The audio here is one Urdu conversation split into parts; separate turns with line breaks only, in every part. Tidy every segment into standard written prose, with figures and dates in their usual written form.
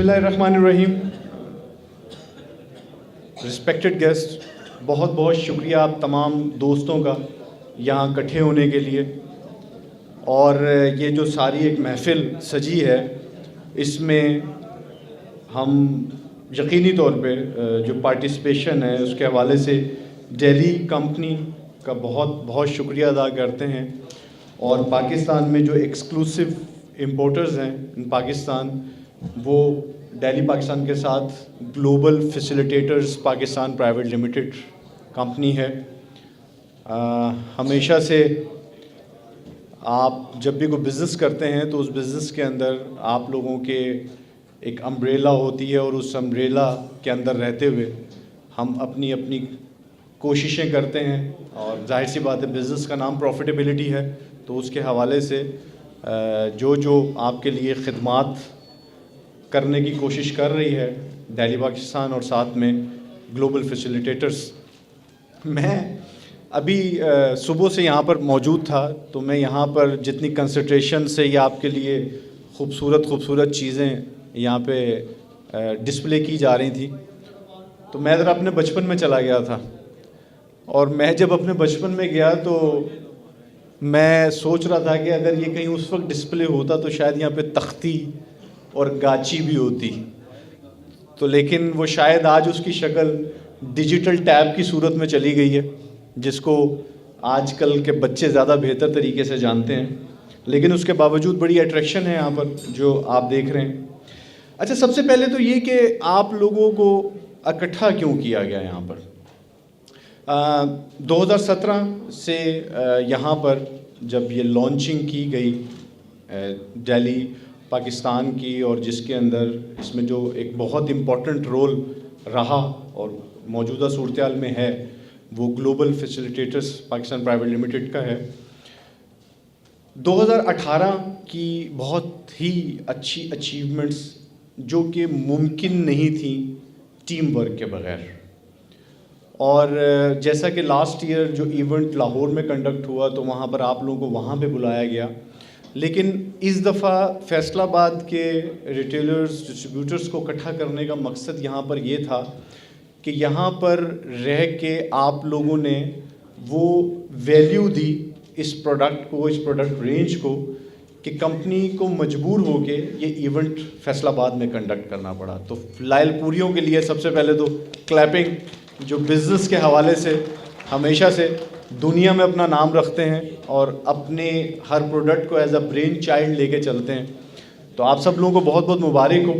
اللہ الرحمن الرحیم. رسپیکٹڈ گیسٹ، بہت بہت شکریہ آپ تمام دوستوں کا یہاں اکٹھے ہونے کے لیے. اور یہ جو ساری ایک محفل سجی ہے، اس میں ہم یقینی طور پہ جو پارٹیسپیشن ہے اس کے حوالے سے دہلی کمپنی کا بہت بہت شکریہ ادا کرتے ہیں. اور پاکستان میں جو ایکسکلوسیو امپورٹرز ہیں ان پاکستان، وہ دہلی پاکستان کے ساتھ global facilitators Pakistan private limited company ہے. ہمیشہ سے آپ جب بھی کوئی بزنس کرتے ہیں تو اس بزنس کے اندر آپ لوگوں کے ایک امبریلا ہوتی ہے، اور اس امبریلا کے اندر رہتے ہوئے ہم اپنی اپنی کوششیں کرتے ہیں. اور ظاہر سی بات ہے، بزنس کا نام پروفیٹیبلٹی ہے، تو اس کے حوالے سے جو آپ کے لیے خدمات کرنے کی کوشش کر رہی ہے دہلی پاکستان اور ساتھ میں گلوبل فیسیلیٹیٹرز. میں ابھی صبح سے یہاں پر موجود تھا، تو میں یہاں پر جتنی کنسنٹریشن سے یہ آپ کے لیے خوبصورت چیزیں یہاں پہ ڈسپلے کی جا رہی تھیں، تو میں ذرا اپنے بچپن میں چلا گیا تھا. اور میں جب اپنے بچپن میں گیا تو میں سوچ رہا تھا کہ اگر یہ کہیں اس وقت ڈسپلے ہوتا تو شاید یہاں پہ تختی اور گاچی بھی ہوتی، تو لیکن وہ شاید آج اس کی شکل ڈیجیٹل ٹیب کی صورت میں چلی گئی ہے، جس کو آج کل کے بچے زیادہ بہتر طریقے سے جانتے ہیں. لیکن اس کے باوجود بڑی اٹریکشن ہے یہاں پر جو آپ دیکھ رہے ہیں. اچھا، سب سے پہلے تو یہ کہ آپ لوگوں کو اکٹھا کیوں کیا گیا یہاں پر. 2017 سے یہاں پر جب یہ لانچنگ کی گئی دہلی پاکستان کی، اور جس کے اندر اس میں جو ایک بہت امپورٹنٹ رول رہا اور موجودہ صورتحال میں ہے، وہ global facilitators Pakistan private limited کا ہے. 2018 کی بہت ہی اچھی اچیومنٹس جو کہ ممکن نہیں تھیں ٹیم ورک کے بغیر. اور جیسا کہ لاسٹ ایئر جو ایونٹ لاہور میں کنڈکٹ ہوا تو وہاں پر آپ لوگوں کو وہاں پہ بلایا گیا، لیکن اس دفعہ فیصل آباد کے ریٹیلرز ڈسٹریبیوٹرز کو اکٹھا کرنے کا مقصد یہاں پر یہ تھا کہ یہاں پر رہ کے آپ لوگوں نے وہ ویلیو دی اس پروڈکٹ کو، اس پروڈکٹ رینج کو، کہ کمپنی کو مجبور ہو کے یہ ایونٹ فیصل آباد میں کنڈکٹ کرنا پڑا. تو لائل پوریوں کے لیے سب سے پہلے تو کلیپنگ، جو بزنس کے حوالے سے ہمیشہ سے دنیا میں اپنا نام رکھتے ہیں اور اپنے ہر پروڈکٹ کو ایز اے برین چائلڈ لے کے چلتے ہیں. تو آپ سب لوگوں کو بہت بہت مبارک ہو.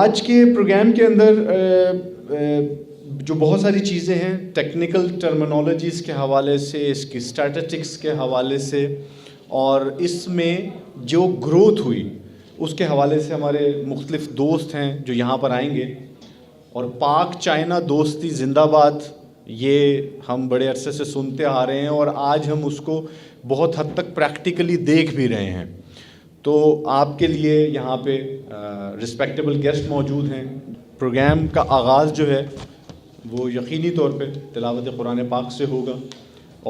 آج کے پروگرام کے اندر جو بہت ساری چیزیں ہیں ٹیکنیکل ٹرمینالوجیز کے حوالے سے، اس کی اسٹیٹسٹکس کے حوالے سے، اور اس میں جو گروتھ ہوئی اس کے حوالے سے ہمارے مختلف دوست ہیں جو یہاں پر آئیں گے. اور پاک چائنا دوستی زندہ باد، یہ ہم بڑے عرصے سے سنتے آ رہے ہیں اور آج ہم اس کو بہت حد تک پریکٹیکلی دیکھ بھی رہے ہیں. تو آپ کے لیے یہاں پہ رسپیکٹیبل گیسٹ موجود ہیں. پروگرام کا آغاز جو ہے وہ یقینی طور پہ تلاوت قرآن پاک سے ہوگا،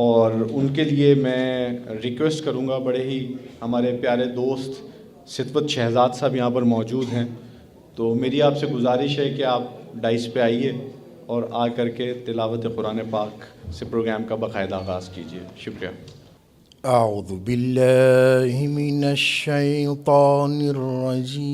اور ان کے لیے میں ریکویسٹ کروں گا، بڑے ہی ہمارے پیارے دوست ستوت شہزاد صاحب یہاں پر موجود ہیں، تو میری آپ سے گزارش ہے کہ آپ ڈائس پہ آئیے اور آ کر کے تلاوت قرآن پاک سے پروگرام کا باقاعدہ آغاز کیجیے. شکریہ.
اعوذ باللہ من الشیطان الرجیم.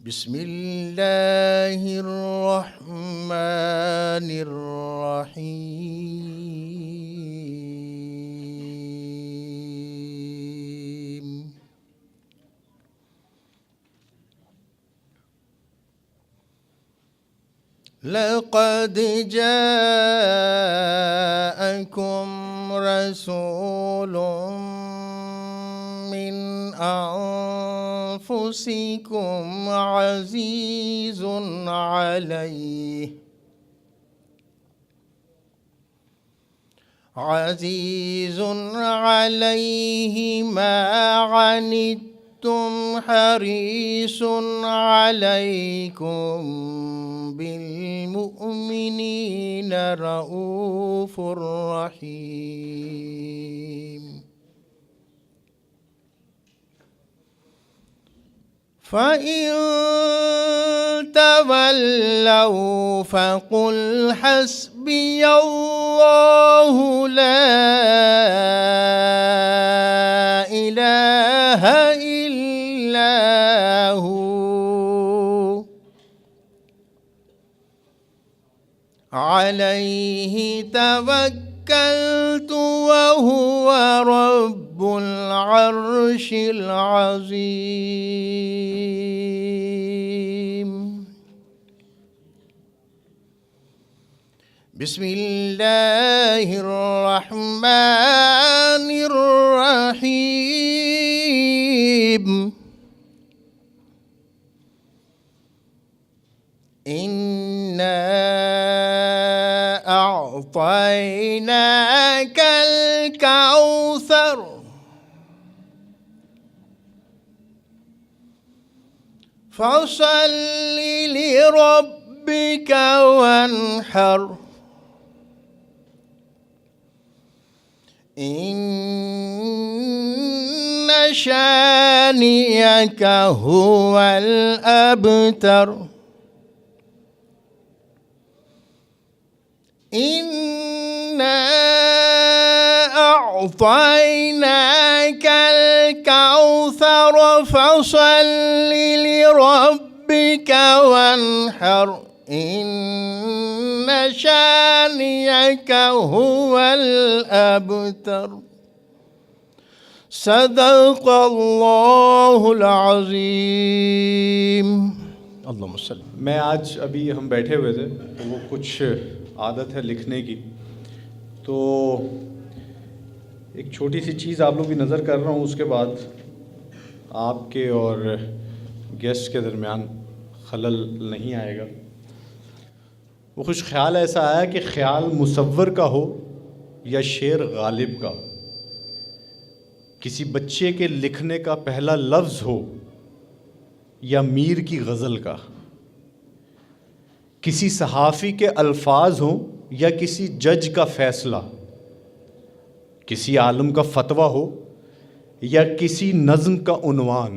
بسم اللہ الرحمن الرحیم. لقد جاءكم رسول من أنفسكم عزيز عليه ما عنتم حريص عليكم بالمؤمنين رؤوف رحيم. فإن تولوا فقل حسبي الله لا إله إلا هو عليه توكلت وهو رب العرش العظيم. بسم الله الرحمن الرحيم. إنا أعطيناك الكوثر فصل لربك وانحر إن شانئك هو الأبتر. إنا أعطيناك الكوثر فصل لربك وانحر إن شانئك هو الأبتر. صدق اللہ العظیم. اللہم صلی.
میں آج ابھی ہم بیٹھے ہوئے تھے تو وہ کچھ عادت ہے لکھنے کی، تو ایک چھوٹی سی چیز آپ لوگ کی نظر کر رہا ہوں، اس کے بعد آپ کے اور گیسٹ کے درمیان خلل نہیں آئے گا. وہ کچھ خیال ایسا آیا کہ خیال مصور کا ہو یا شعر غالب کا، کسی بچے کے لکھنے کا پہلا لفظ ہو یا میر کی غزل کا، کسی صحافی کے الفاظ ہوں یا کسی جج کا فیصلہ، کسی عالم کا فتویٰ ہو یا کسی نظم کا عنوان،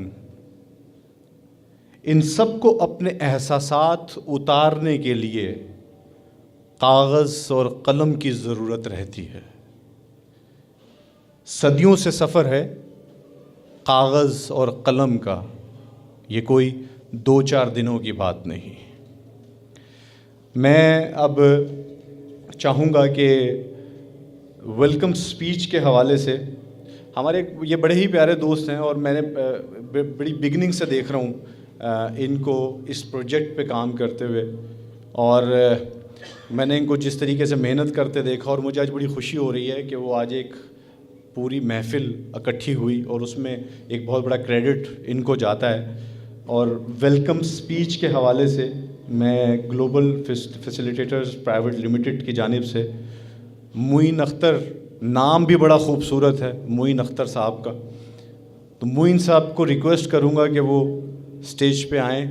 ان سب کو اپنے احساسات اتارنے کے لیے کاغذ اور قلم کی ضرورت رہتی ہے. صدیوں سے سفر ہے کاغذ اور قلم کا، یہ کوئی 2-4 دنوں کی بات نہیں. میں اب چاہوں گا کہ ویلکم سپیچ کے حوالے سے ہمارے یہ بڑے ہی پیارے دوست ہیں، اور میں نے بڑی بگننگ سے دیکھ رہا ہوں ان کو اس پروجیکٹ پہ کام کرتے ہوئے، اور میں نے ان کو جس طریقے سے محنت کرتے دیکھا، اور مجھے آج بڑی خوشی ہو رہی ہے کہ وہ آج ایک پوری محفل اکٹھی ہوئی اور اس میں ایک بہت بڑا کریڈٹ ان کو جاتا ہے. اور ویلکم سپیچ کے حوالے سے میں گلوبل فیسیلیٹیٹرز پرائیویٹ لمیٹڈ کی جانب سے معین اختر، نام بھی بڑا خوبصورت ہے معین اختر صاحب کا، تو معین صاحب کو ریکویسٹ کروں گا کہ وہ اسٹیج پہ آئیں،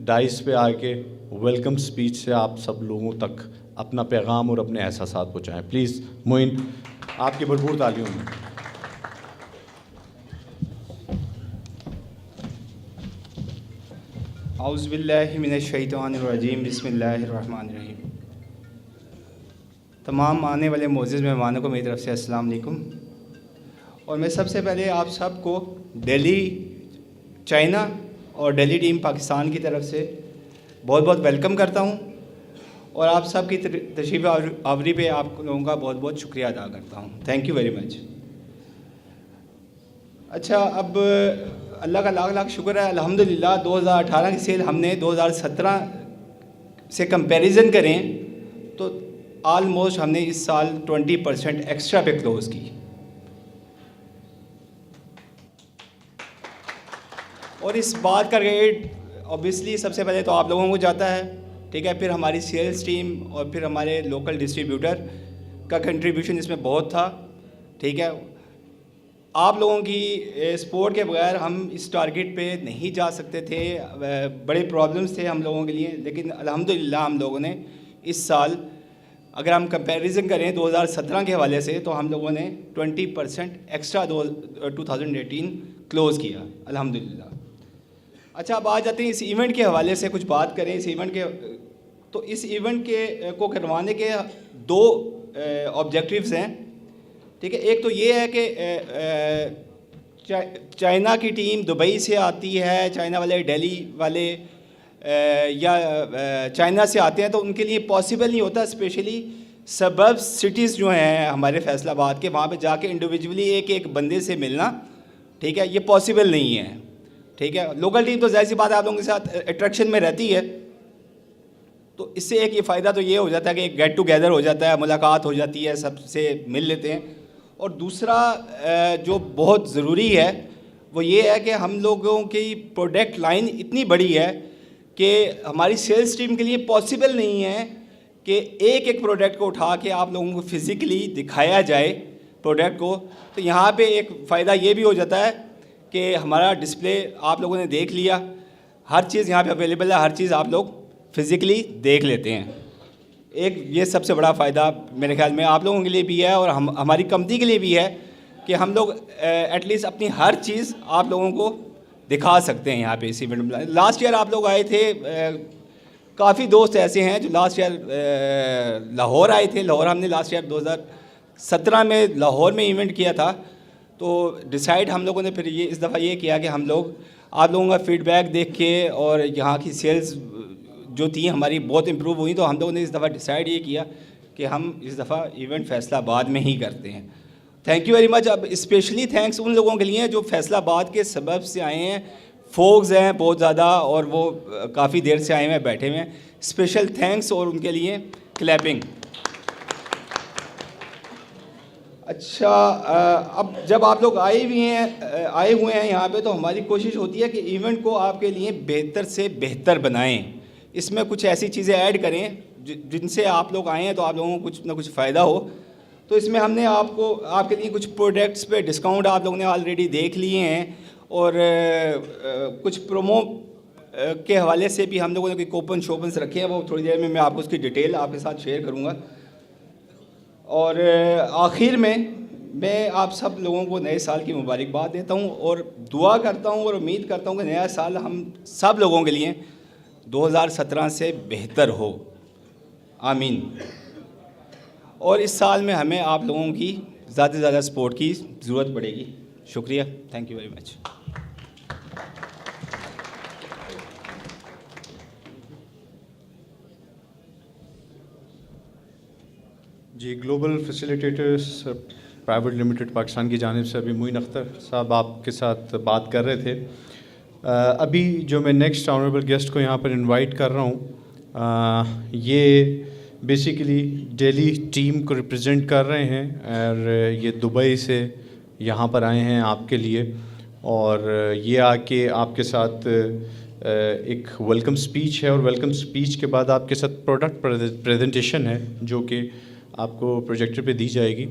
ڈائس پہ آ کے ویلکم سپیچ سے آپ سب لوگوں تک اپنا پیغام اور اپنے احساسات پہنچائیں. پلیز معین، آپ کی بھرپور تالیوں میں.
اعوذ باللہ من الشیطان الرجیم، بسم اللہ الرحمن الرحیم. تمام آنے والے معزز مہمانوں کو میری طرف سے السلام علیکم. اور میں سب سے پہلے آپ سب کو دہلی چائنا اور دہلی ٹیم پاکستان کی طرف سے بہت بہت ویلکم کرتا ہوں، اور آپ سب کی تشریف آوری پہ آپ لوگوں کا بہت بہت شکریہ ادا کرتا ہوں. تھینک یو ویری مچ. اچھا، اب اللہ کا لاکھ لاکھ شکر ہے، الحمدللہ 2018 کی سیل ہم نے 2017 سے کمپیریزن کریں تو آلموسٹ ہم نے اس سال 20% ایکسٹرا پہ کلوز کی. اور اس بات کا ریٹ اوبیسلی سب سے پہلے تو آپ لوگوں کو جاتا ہے، ٹھیک ہے، پھر ہماری سیلز ٹیم اور پھر ہمارے لوکل ڈسٹریبیوٹر کا کنٹریبیوشن اس میں بہت تھا، ٹھیک ہے. آپ لوگوں کی سپورٹ کے بغیر ہم اس ٹارگیٹ پہ نہیں جا سکتے تھے. بڑے پرابلمس تھے ہم لوگوں کے لیے, لیکن الحمدللہ ہم لوگوں نے اس سال اگر ہم کمپیریزن کریں 2017 کے حوالے سے تو ہم لوگوں نے 20% ایکسٹرا 2018 کلوز کیا الحمدللہ. اچھا, اب آ جاتے ہیں اس ایونٹ کے حوالے سے کچھ بات کریں. اس ایونٹ کے تو اس ایونٹ کو کروانے کے 2 آبجیکٹیوز ہیں, ٹھیک ہے. ایک تو یہ ہے کہ چائنا کی ٹیم دبئی سے آتی ہے, چائنا والے دہلی والے یا چائنا سے آتے ہیں, تو ان کے لیے پاسبل نہیں ہوتا, اسپیشلی سبب سٹیز جو ہیں ہمارے فیصل آباد کے, وہاں پہ جا کے انڈیویجولی ایک بندے سے ملنا, ٹھیک ہے, یہ پاسبل نہیں ہے, ٹھیک ہے. لوکل ٹیم تو ظاہر سی بات ہے آپ لوگوں کے ساتھ اٹریکشن میں رہتی ہے, تو اس سے ایک یہ فائدہ تو یہ ہو جاتا ہے کہ ایک گیٹ ٹوگیدر ہو جاتا ہے, ملاقات ہو جاتی ہے, سب سے مل لیتے ہیں. اور دوسرا جو بہت ضروری ہے وہ یہ ہے کہ ہم لوگوں کی پروڈکٹ لائن اتنی بڑی ہے کہ ہماری سیلز ٹیم کے لیے پاسبل نہیں ہے کہ ایک پروڈکٹ کو اٹھا کے آپ لوگوں کو فزیکلی دکھایا جائے پروڈکٹ کو. تو یہاں پہ ایک فائدہ یہ بھی ہو جاتا ہے کہ ہمارا ڈسپلے آپ لوگوں نے دیکھ لیا, ہر چیز یہاں پہ اویلیبل ہے, ہر چیز آپ لوگ فزیکلی دیکھ لیتے ہیں. ایک یہ سب سے بڑا فائدہ میرے خیال میں آپ لوگوں کے لیے بھی ہے اور ہماری کمپنی کے لیے بھی ہے کہ ہم لوگ ایٹ لیسٹ اپنی ہر چیز آپ لوگوں کو دکھا سکتے ہیں یہاں پہ اس ایونٹ میں. لاسٹ ایئر آپ لوگ آئے تھے, کافی دوست ایسے ہیں جو لاسٹ ایئر لاہور آئے تھے. لاہور ہم نے لاسٹ ایئر 2017 میں لاہور میں ایونٹ کیا تھا, تو ڈیسائیڈ ہم لوگوں نے پھر یہ اس دفعہ یہ کیا کہ ہم لوگ آپ لوگوں کا فیڈ بیک دیکھ کے اور یہاں کی سیلز جو تھیں ہماری بہت امپروو ہوئی, تو ہم لوگوں نے اس دفعہ ڈیسائیڈ یہ کیا کہ ہم اس دفعہ ایونٹ فیصل آباد میں ہی کرتے ہیں. تھینک یو ویری مچ. اب اسپیشلی تھینکس ان لوگوں کے لیے جو فیصل آباد کے سبب سے آئے ہیں, فوگز ہیں بہت زیادہ اور وہ کافی دیر سے آئے ہوئے ہیں, بیٹھے ہوئے ہیں. اسپیشل تھینکس اور ان کے لیے کلیپنگ. اچھا, اب جب آپ لوگ آئے ہوئے ہیں یہاں پہ, تو ہماری کوشش ہوتی ہے کہ ایونٹ کو آپ کے لیے بہتر سے بہتر بنائیں. اس میں کچھ ایسی چیزیں ایڈ کریں جن سے آپ لوگ آئے ہیں تو آپ لوگوں کو کچھ نہ کچھ فائدہ ہو. تو اس میں ہم نے آپ کے لیے کچھ پروڈکٹس پہ ڈسکاؤنٹ آپ لوگوں نے آلریڈی دیکھ لیے ہیں, اور کچھ پرومو کے حوالے سے بھی ہم لوگوں نے کوئی کوپن شوپنس رکھے ہیں, وہ تھوڑی دیر میں آپ کو اس کی ڈیٹیل آپ کے ساتھ شیئر کروں گا. اور آخر میں آپ سب لوگوں کو نئے سال کی مبارکباد دیتا ہوں اور دعا کرتا ہوں اور امید کرتا ہوں کہ نیا سال ہم سب لوگوں کے لیے 2017 سے بہتر ہو, آمین. اور اس سال میں ہمیں آپ لوگوں کی زیادہ سے زیادہ سپورٹ کی ضرورت پڑے گی. شکریہ, تھینک یو ویری مچ.
جی, global facilitators private limited Pakistan کی جانب سے ابھی معین اختر صاحب آپ کے ساتھ بات کر رہے تھے. ابھی جو میں نیکسٹ آنریبل گیسٹ کو یہاں پر انوائٹ کر رہا ہوں, یہ بیسیکلی دہلی ٹیم کو ریپرزینٹ کر رہے ہیں, اور یہ دبئی سے یہاں پر آئے ہیں آپ کے لیے, اور یہ آ کے آپ کے ساتھ ایک ویلکم سپیچ ہے, اور ویلکم سپیچ کے بعد آپ کے ساتھ پروڈکٹ پریزنٹیشن ہے جو کہ آپ کو پروجیکٹر پہ دی جائے گی.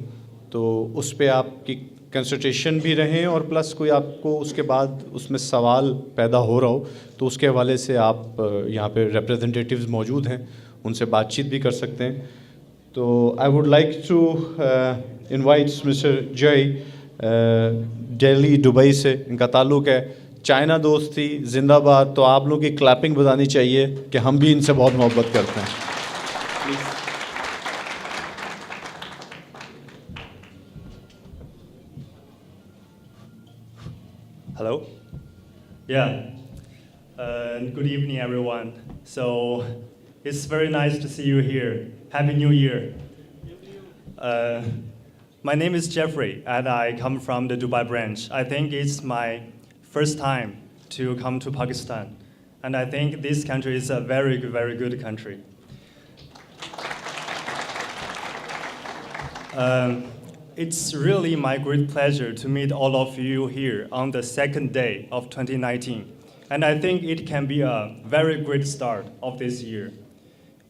تو اس پہ آپ کی کنسنٹریشن بھی رہیں, اور پلس کوئی آپ کو اس کے بعد اس میں سوال پیدا ہو رہا ہو تو اس کے حوالے سے آپ یہاں پہ ریپرزنٹیٹیوز موجود ہیں, ان سے بات چیت بھی کر سکتے ہیں. تو I would like to invite mister J, Delhi Dubai سے ان کا تعلق ہے, چائنا دوستی زندہ باد. تو آپ لوگوں کی کلیپنگ بتانی چاہیے کہ ہم بھی ان سے بہت محبت کرتے ہیں.
Hello? Yeah. Good evening, everyone. So, it's very nice to see you here. Happy New Year. My name is Jeffrey, and I come from the Dubai branch. I think it's my first time to come to Pakistan, and I think this country is a very good country. It's really my great pleasure to meet all of you here on the second day of 2019. And I think it can be a very great start of this year.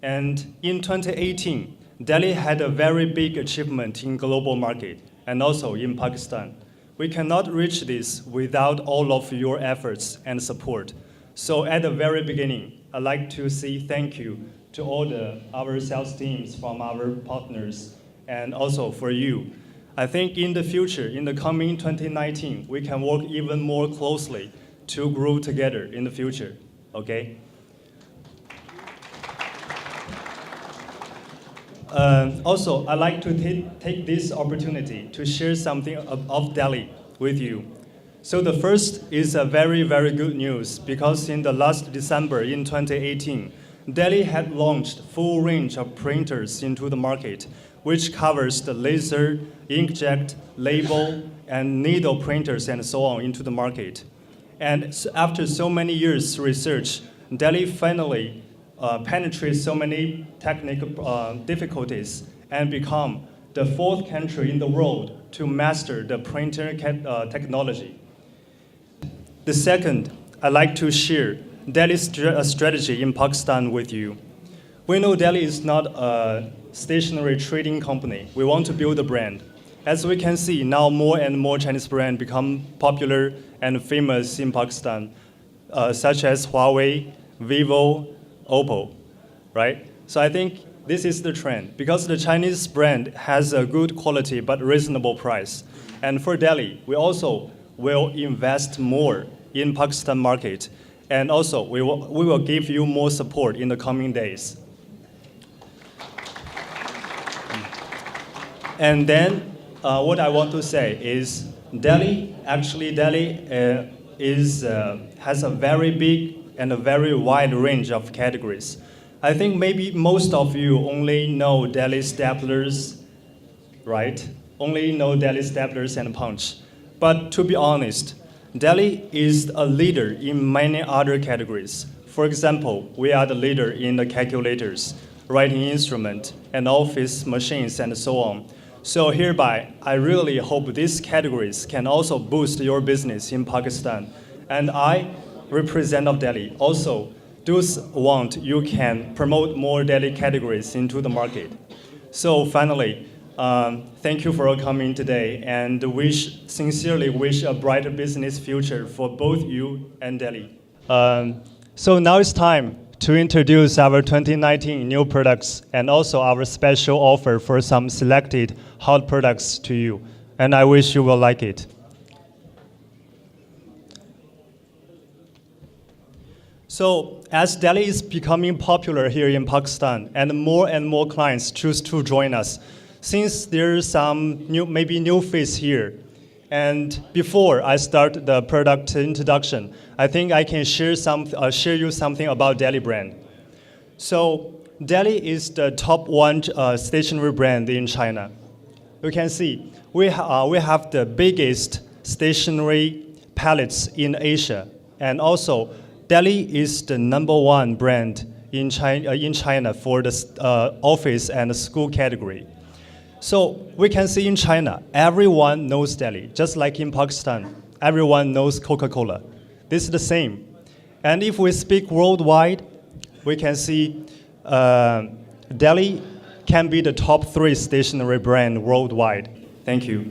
And in 2018, Delhi had a very big achievement in global market and also in Pakistan. We cannot reach this without all of your efforts and support. So at the very beginning, I'd like to say thank you to all our sales teams from our partners and also for you. I think in the future, in the coming 2019, we can work even more closely to grow together in the future, okay? Also, I'd like to take this opportunity to share something of Delhi with you. So the first is a very, very good news because in the last December in 2018, Delhi had launched full range of printers into the market, which covers the laser, inkjet, label, and needle printers and so on into the market. And after so many years research, Delhi finally penetrates so many technical difficulties and become the 4th country in the world to master the printer technology. The second, I'd like to share Delhi's strategy in Pakistan with you. We know Delhi is not a stationary trading company. We want to build a brand. As we can see, now more and more Chinese brands become popular and famous in Pakistan, such as Huawei, Vivo, Oppo, right? So I think this is the trend because the Chinese brand has a good quality but reasonable price. And for Delhi, we also will invest more in Pakistan market. And also, we will give you more support in the coming days. And then, what I want to say is Delhi has a very big and a very wide range of categories. I think maybe most of you only know Delhi staplers, right? Only know Delhi staplers and punch. But to be honest, Delhi is a leader in many other categories. For example, we are the leader in the calculators, writing instrument, and office machines, and so on. So hereby, I really hope these categories can also boost your business in Pakistan. And I, represent of Delhi, also do want you can promote more Delhi categories into the market. So finally, thank you for coming today and sincerely wish a brighter business future for both you and Delhi. So now it's time to introduce our 2019 new products and also our special offer for some selected hot products to you. And I wish you will like it. So as Delhi is becoming popular here in Pakistan and more clients choose to join us, since there's some new face here, and before I start the product introduction, I think I can share you something about Delhi brand. So Delhi is the top 1 stationery brand in China. You can see we have the biggest stationery palettes in Asia, and also Delhi is the #1 brand in China for the office and school category. So we can see in China, everyone knows Delhi, just like in Pakistan, everyone knows Coca-Cola. This is the same. And if we speak worldwide, we can see Delhi can be the top 3 stationery brand worldwide. Thank you.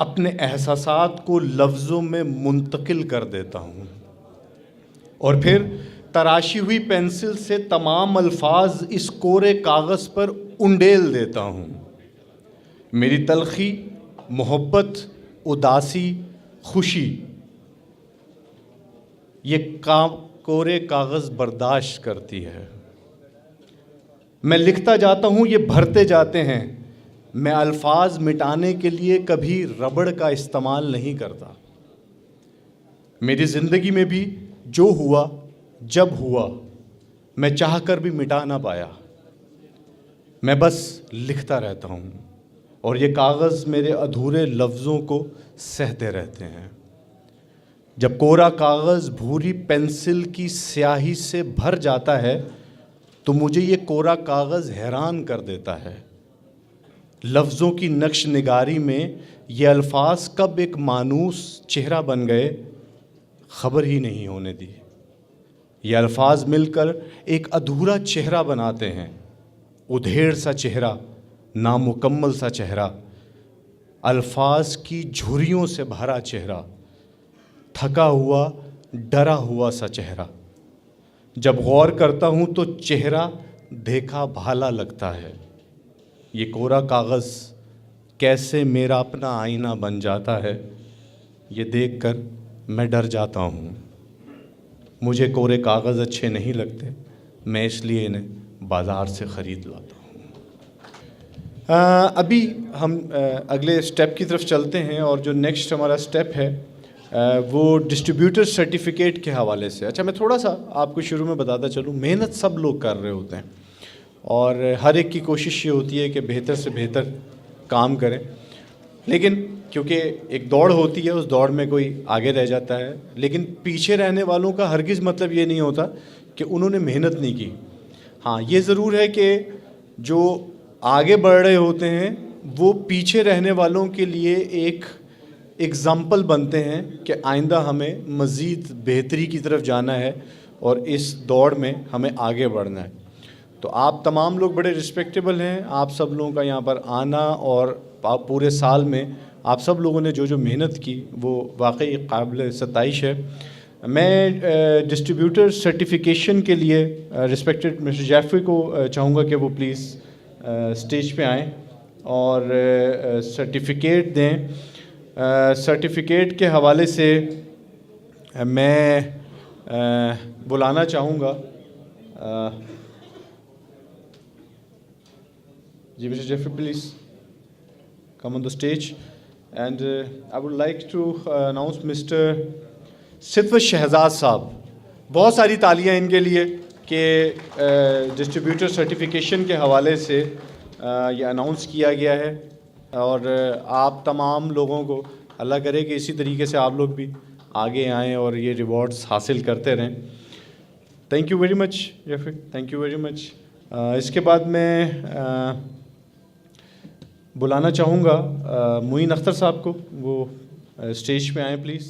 اپنے احساسات کو لفظوں میں منتقل کر دیتا ہوں اور پھر تراشی ہوئی پینسل سے تمام الفاظ اس کورے کاغذ پر انڈیل دیتا ہوں۔ میری تلخی، محبت، اداسی، خوشی یہ کورے کاغذ برداشت کرتی ہے۔ میں لکھتا جاتا ہوں، یہ بھرتے جاتے ہیں۔ میں الفاظ مٹانے کے لیے کبھی ربڑ کا استعمال نہیں کرتا۔ میری زندگی میں بھی جو ہوا جب ہوا میں چاہ کر بھی مٹا نہ پایا۔ میں بس لکھتا رہتا ہوں اور یہ کاغذ میرے ادھورے لفظوں کو سہتے رہتے ہیں۔ جب کورا کاغذ بھوری پینسل کی سیاہی سے بھر جاتا ہے تو مجھے یہ کورا کاغذ حیران کر دیتا ہے۔ لفظوں کی نقش نگاری میں یہ الفاظ کب ایک مانوس چہرہ بن گئے خبر ہی نہیں ہونے دی۔ یہ الفاظ مل کر ایک ادھورا چہرہ بناتے ہیں، ادھیڑ سا چہرہ، نامکمل سا چہرہ، الفاظ کی جھریوں سے بھرا چہرہ، تھکا ہوا، ڈرا ہوا سا چہرہ۔ جب غور کرتا ہوں تو چہرہ دیکھا بھالا لگتا ہے۔ یہ کورا کاغذ کیسے میرا اپنا آئینہ بن جاتا ہے، یہ دیکھ کر میں ڈر جاتا ہوں۔ مجھے کورے کاغذ اچھے نہیں لگتے، میں اس لیے انہیں بازار سے خرید لاتا ہوں۔ ابھی ہم اگلے سٹیپ کی طرف چلتے ہیں، اور جو نیکسٹ ہمارا سٹیپ ہے وہ ڈسٹریبیوٹر سرٹیفکیٹ کے حوالے سے۔ اچھا، میں تھوڑا سا آپ کو شروع میں بتاتا چلوں، محنت سب لوگ کر رہے ہوتے ہیں اور ہر ایک کی کوشش یہ ہوتی ہے کہ بہتر سے بہتر کام کریں، لیکن کیونکہ ایک دوڑ ہوتی ہے، اس دوڑ میں کوئی آگے رہ جاتا ہے، لیکن پیچھے رہنے والوں کا ہرگز مطلب یہ نہیں ہوتا کہ انہوں نے محنت نہیں کی۔ ہاں، یہ ضرور ہے کہ جو آگے بڑھ رہے ہوتے ہیں وہ پیچھے رہنے والوں کے لیے ایک ایگزامپل بنتے ہیں کہ آئندہ ہمیں مزید بہتری کی طرف جانا ہے اور اس دوڑ میں ہمیں آگے بڑھنا ہے۔ تو آپ تمام لوگ بڑے رسپیکٹیبل ہیں، آپ سب لوگوں کا یہاں پر آنا اور پورے سال میں آپ سب لوگوں نے جو محنت کی وہ واقعی قابل ستائش ہے۔ میں ڈسٹریبیوٹر سرٹیفکیشن کے لیے رسپیکٹڈ مسٹر جیفری کو چاہوں گا کہ وہ پلیز اسٹیج پہ آئیں اور سرٹیفکیٹ دیں۔ سرٹیفکیٹ کے حوالے سے میں بلانا چاہوں گا جی mister Jeffrey, please come on the stage, and I would like to announce Mr. Sitwat Shahzad صاحب۔ بہت ساری تالیاں ان کے لیے کہ ڈسٹریبیوٹر سرٹیفکیشن کے حوالے سے یہ اناؤنس کیا گیا ہے، اور آپ تمام لوگوں کو اللہ کرے کہ اسی طریقے سے آپ لوگ بھی آگے آئیں اور یہ ریوارڈز حاصل کرتے رہیں۔ Thank you very much Jeffrey, thank you very much. اس کے بعد میں بلانا چاہوں گا معین اختر صاحب کو، وہ اسٹیج پہ آئیں پلیز۔